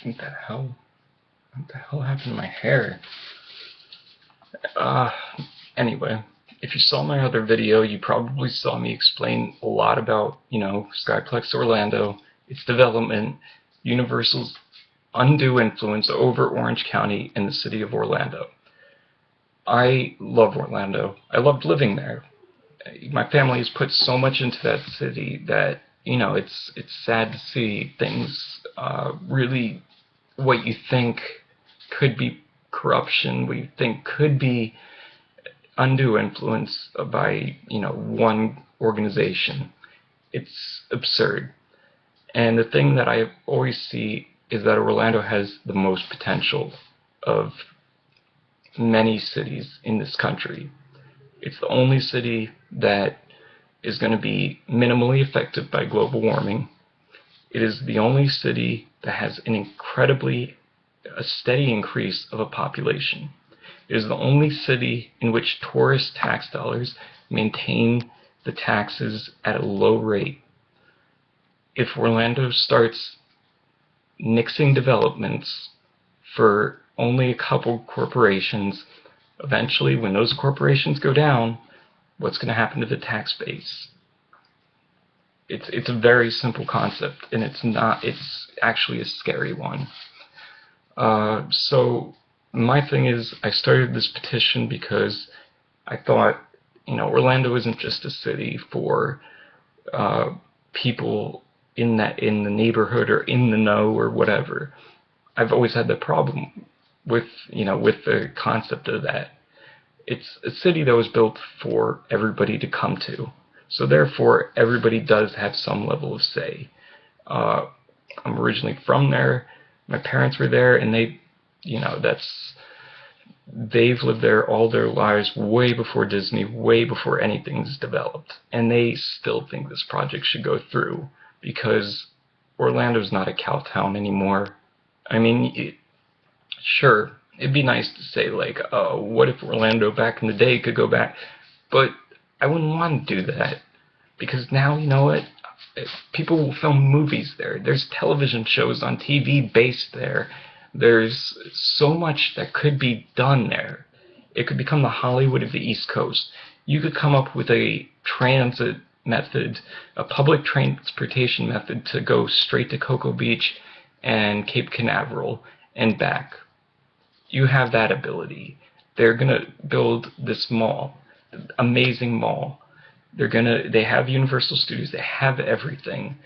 What the hell? What the hell happened to my hair? Anyway, if you saw my other video, you probably saw me explain a lot about, Skyplex Orlando, its development, Universal's undue influence over Orange County and the city of Orlando. I love Orlando. I loved living there. My family has put so much into that city that, it's sad to see things really what you think could be corruption, what you think could be undue influence by, one organization. It's absurd. And the thing that I always see is that Orlando has the most potential of many cities in this country. It's the only city that is going to be minimally affected by global warming. It is the only city that has a steady increase of a population. It is the only city in which tourist tax dollars maintain the taxes at a low rate. If Orlando starts nixing developments for only a couple corporations, eventually when those corporations go down, what's going to happen to the tax base? It's a very simple concept, and it's actually a scary one. So my thing is, I started this petition because I thought, Orlando isn't just a city for people in the neighborhood or in the know or whatever. I've always had the problem with the concept of that. It's a city that was built for everybody to come to. So therefore, everybody does have some level of say. I'm originally from there. My parents were there, and they've lived there all their lives, way before Disney, way before anything's developed. And they still think this project should go through, because Orlando's not a cow town anymore. I mean, sure, it'd be nice to say, like, oh, what if Orlando back in the day could go back? But I wouldn't want to do that, because now, you know what? People will film movies there. There's television shows on TV based there. There's so much that could be done there. It could become the Hollywood of the East Coast. You could come up with a transit method, a public transportation method to go straight to Cocoa Beach and Cape Canaveral and back. You have that ability. They're gonna build this mall, amazing mall. They have Universal Studios, they have everything.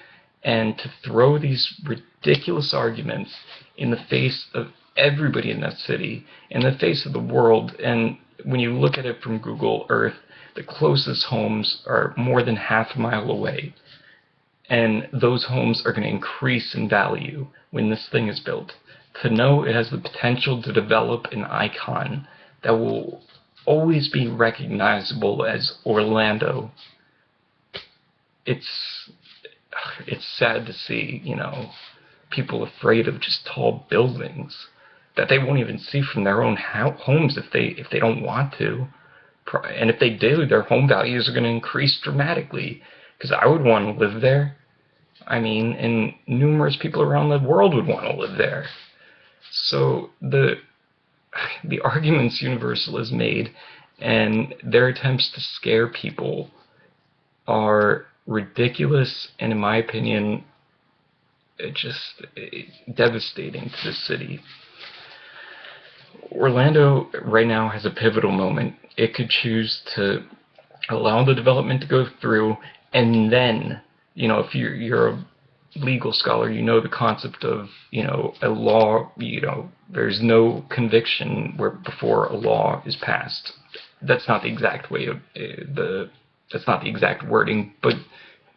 And to throw these ridiculous arguments in the face of everybody in that city, in the face of the world, and when you look at it from Google Earth, the closest homes are more than half a mile away. And those homes are going to increase in value when this thing is built. To know it has the potential to develop an icon that will always be recognizable as Orlando. It's sad to see, people afraid of just tall buildings that they won't even see from their own homes if they don't want to. And if they do, their home values are going to increase dramatically, because I would want to live there. I mean, and numerous people around the world would want to live there. So the arguments Universal has made and their attempts to scare people are ridiculous, and in my opinion, devastating to the city. Orlando right now has a pivotal moment. It could choose to allow the development to go through, and then, if you're a legal scholar, you know the concept of, a law, there's no conviction before a law is passed. That's not the exact way of that's not the exact wording, but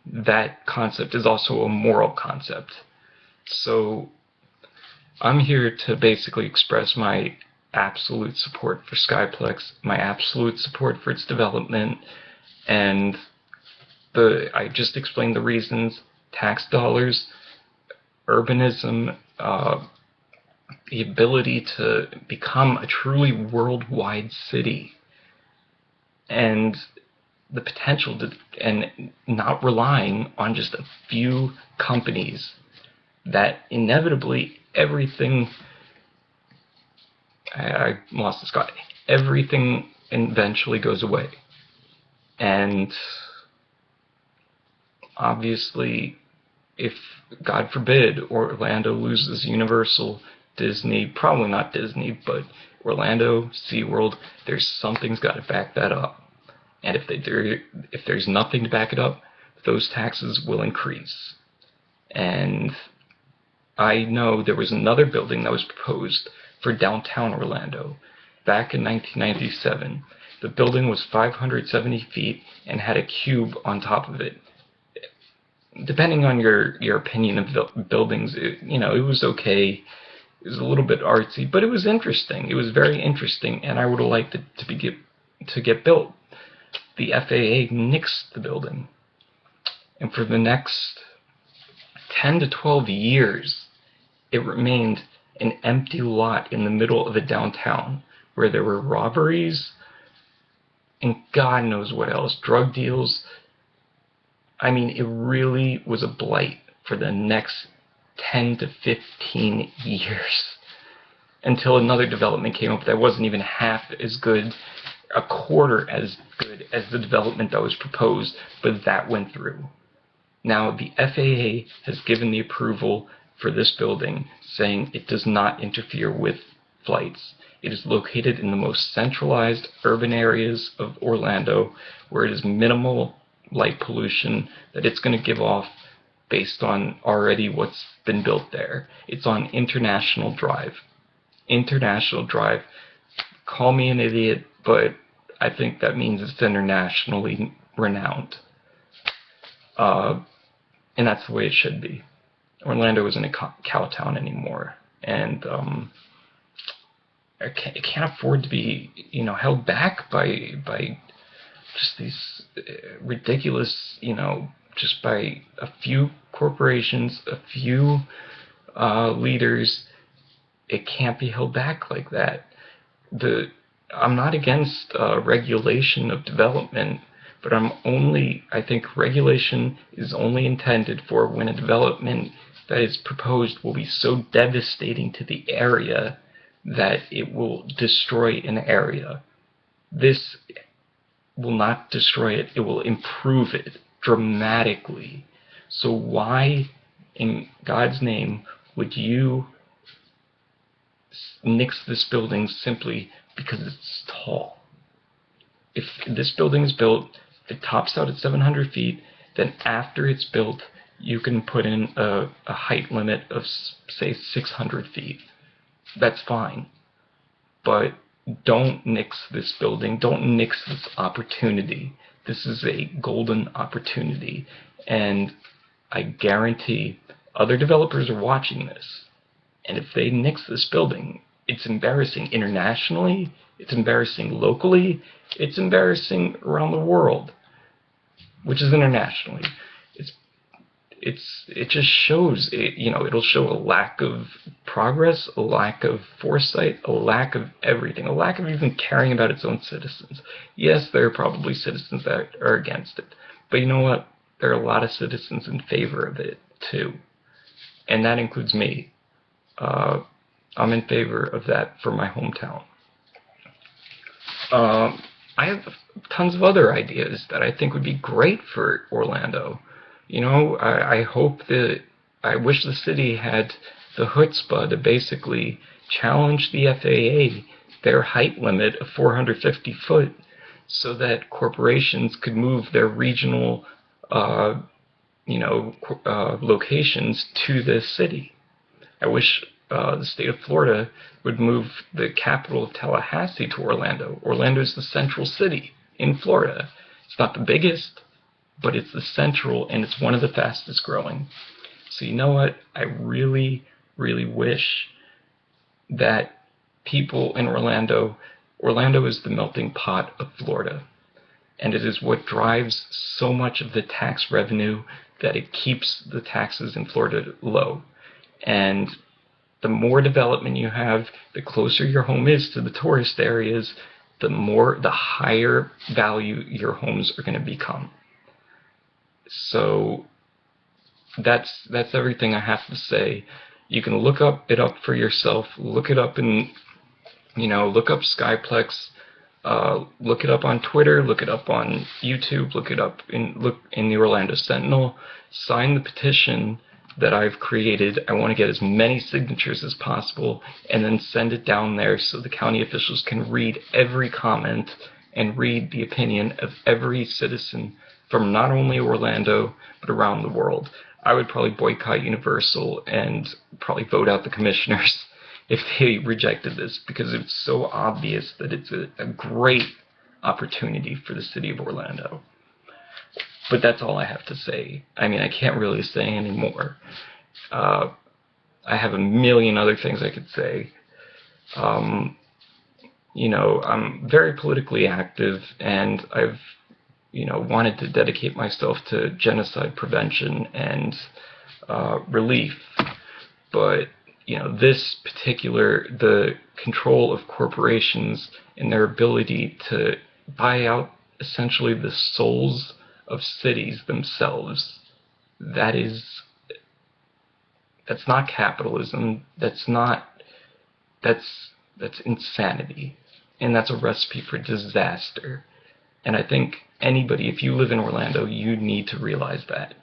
that concept is also a moral concept. So I'm here to basically express my absolute support for Skyplex, my absolute support for its development, and I just explained the reasons: tax dollars, urbanism, the ability to become a truly worldwide city, and the potential and not relying on just a few companies that inevitably everything, I lost the Scott, everything eventually goes away. And obviously, if, God forbid, Orlando loses Universal, Disney, probably not Disney, but Orlando, SeaWorld, something's got to back that up. And if there's nothing to back it up, those taxes will increase. And I know there was another building that was proposed for downtown Orlando back in 1997. The building was 570 feet and had a cube on top of it. Depending on your opinion of buildings, it was okay. It was a little bit artsy, but it was interesting. It was very interesting, and I would have liked it to get built. The FAA nixed the building, and for the next 10 to 12 years, it remained an empty lot in the middle of a downtown where there were robberies and God knows what else, drug deals. I mean, it really was a blight for the next 10 to 15 years until another development came up that wasn't even half as good, a quarter as good as the development that was proposed, but that went through. Now, the FAA has given the approval for this building, saying it does not interfere with flights. It is located in the most centralized urban areas of Orlando, where it is minimal light pollution that it's going to give off based on already what's been built there. It's on International Drive. International Drive. Call me an idiot, but I think that means it's internationally renowned. And that's the way it should be. Orlando isn't a cow town anymore, and it can't afford to be, held back by just these ridiculous, just by a few corporations, a few leaders. It can't be held back like that. I'm not against regulation of development, but I think regulation is only intended for when a development that is proposed will be so devastating to the area that it will destroy an area. This will not destroy it, it will improve it dramatically. So why, in God's name, would you nix this building simply because it's tall? If this building is built, it tops out at 700 feet, then after it's built, you can put in a height limit of, say, 600 feet. That's fine. But don't nix this building. Don't nix this opportunity. This is a golden opportunity. And I guarantee other developers are watching this. And if they nix this building, it's embarrassing internationally, it's embarrassing locally, it's embarrassing around the world, which is internationally. It just shows, it'll show a lack of progress, a lack of foresight, a lack of everything, a lack of even caring about its own citizens. Yes, there are probably citizens that are against it, but you know what? There are a lot of citizens in favor of it too, and that includes me. I'm in favor of that for my hometown. I have tons of other ideas that I think would be great for Orlando. I wish the city had the chutzpah to basically challenge the FAA, their height limit of 450 foot, so that corporations could move their regional, locations to the city. I wish the state of Florida would move the capital of Tallahassee to Orlando. Orlando is the central city in Florida. It's not the biggest, but it's the central, and it's one of the fastest growing. So you know what? I really, really wish that people in Orlando is the melting pot of Florida, and it is what drives so much of the tax revenue that it keeps the taxes in Florida low. And the more development you have, the closer your home is to the tourist areas, the higher value your homes are going to become. So that's everything I have to say. You can look it up for yourself. Look it up in, look up Skyplex. Look it up on Twitter. Look it up on YouTube. Look in the Orlando Sentinel. Sign the petition that I've created. I want to get as many signatures as possible, and then send it down there so the county officials can read every comment and read the opinion of every citizen from not only Orlando, but around the world. I would probably boycott Universal and probably vote out the commissioners if they rejected this, because it's so obvious that it's a great opportunity for the city of Orlando. But that's all I have to say. I mean, I can't really say anymore. I have a million other things I could say. I'm very politically active, and I've wanted to dedicate myself to genocide prevention and relief. But the control of corporations and their ability to buy out essentially the souls of cities themselves, that's not capitalism. That's insanity, and that's a recipe for disaster. And I think anybody, if you live in Orlando, you need to realize that.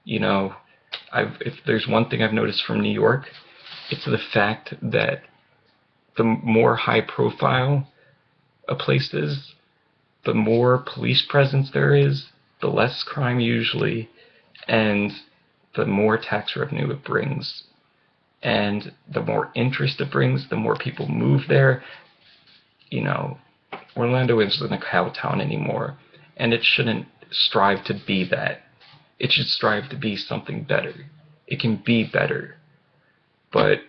If there's one thing I've noticed from New York, it's the fact that the more high profile a place is, the more police presence there is, the less crime usually, and the more tax revenue it brings. And the more interest it brings, the more people move there. Orlando isn't a cow town anymore, and it shouldn't strive to be that. It should strive to be something better. It can be better. But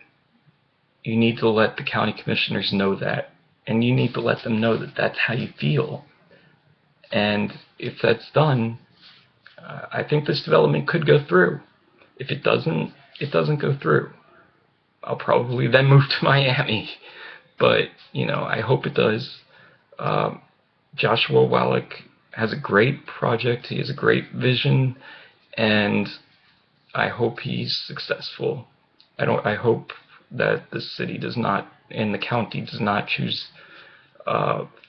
you need to let the county commissioners know that, and you need to let them know that that's how you feel. And if that's done, I think this development could go through. If it doesn't, it doesn't go through. I'll probably then move to Miami. But, I hope it does. Joshua Wallach has a great project. He has a great vision, and I hope he's successful. I hope that the city does not, and the county does not choose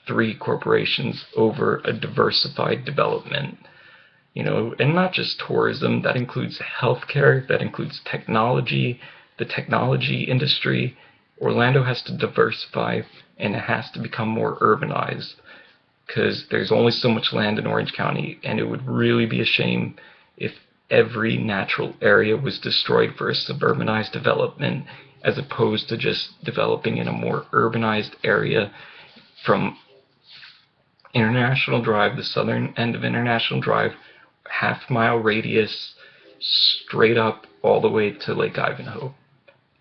3 corporations over a diversified development. And not just tourism. That includes healthcare. That includes technology, the technology industry. Orlando has to diversify, and it has to become more urbanized, because there's only so much land in Orange County, and it would really be a shame if every natural area was destroyed for a suburbanized development, as opposed to just developing in a more urbanized area from International Drive, the southern end of International Drive, half-mile radius, straight up all the way to Lake Ivanhoe.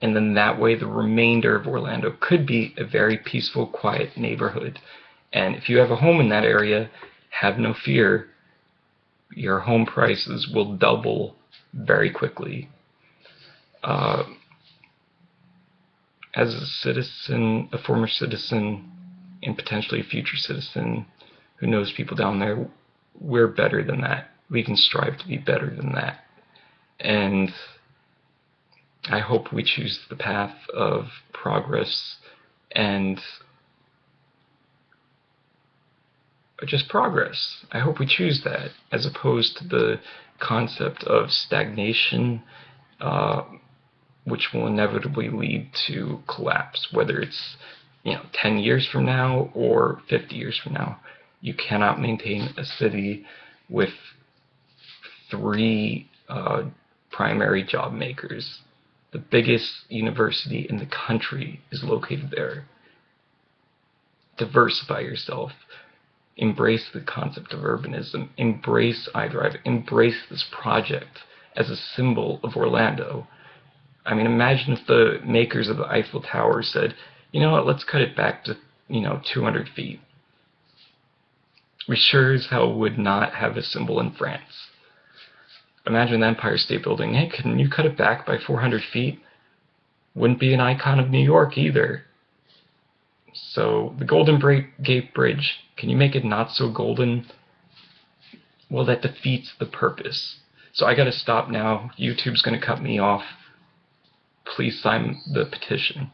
And then that way the remainder of Orlando could be a very peaceful, quiet neighborhood. And if you have a home in that area, have no fear. Your home prices will double very quickly. As a citizen, a former citizen, and potentially a future citizen who knows people down there, we're better than that. We can strive to be better than that. And I hope we choose the path of progress and just progress. I hope we choose that, as opposed to the concept of stagnation, which will inevitably lead to collapse, whether it's 10 years from now or 50 years from now. You cannot maintain a city with 3 primary job makers. The biggest university in the country is located there. Diversify yourself. Embrace the concept of urbanism. Embrace iDrive. Embrace this project as a symbol of Orlando. I mean, imagine if the makers of the Eiffel Tower said, you know what, let's cut it back to, 200 feet. We sure as hell would not have a symbol in France. Imagine the Empire State Building. Hey, can you cut it back by 400 feet? Wouldn't be an icon of New York either. So, the Golden Gate Bridge, can you make it not so golden? Well, that defeats the purpose. So I gotta stop now. YouTube's gonna cut me off. please sign the petition.